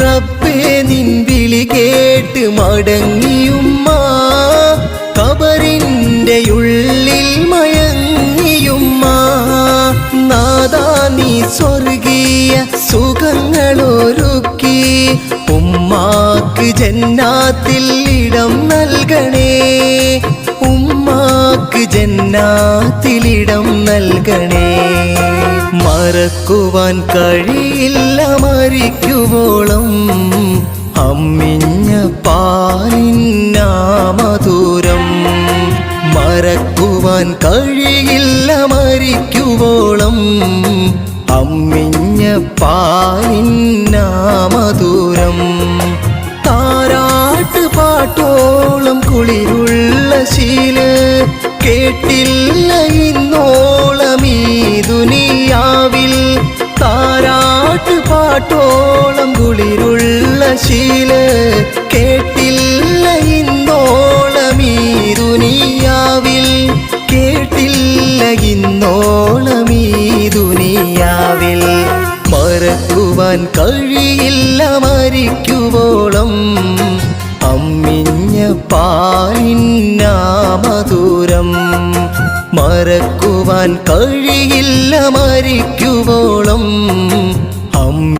റബ്ബേ നിൻ വിളി കേട്ട് മടങ്ങിയുമ്മ ഖബറിൻ്റെ ഉള്ളിൽ മയങ്ങിയുമ്മ നാദാ നീ സ്വർഗീയ സുഖങ്ങളൊരുക്കി ഉമ്മാക്ക് ജന്നാത്തിൽ ഇടം നൽകണേ ഉമ്മാക്ക് ജന്നാത്തിൽ ഇടം നൽകണേ മറക്കുവാൻ കഴിയില്ല മരിക്കുവോളം അമ്മിഞ്ഞ പാലിന്നാമധുരം മറക്കുവാൻ കഴിയില്ല മരിക്കുവോളം അമ്മിഞ്ഞ പാലിന്നാമധുരം താരാട്ട് പാട്ടോളം കുളിരുള്ള ശീല കേട്ടില്ല ഇന്നോളം ഈ ദുനിയാവിൽ താരാട്ട് പാട്ടോളം കുളിരുള്ള ശീല കേട്ടില്ല ഇന്നോളം ഈ ദുനിയാവിൽ കേട്ടില്ല ഇന്നോളം ഈ ദുനിയാവിൽ മറക്കുവാൻ കഴിയില്ല മരിക്കുവോളം അമ്മിഞ്ഞ പാലിന്നാമധുരം മറക്കുവാൻ കഴിയില്ല മരിക്കുവോളം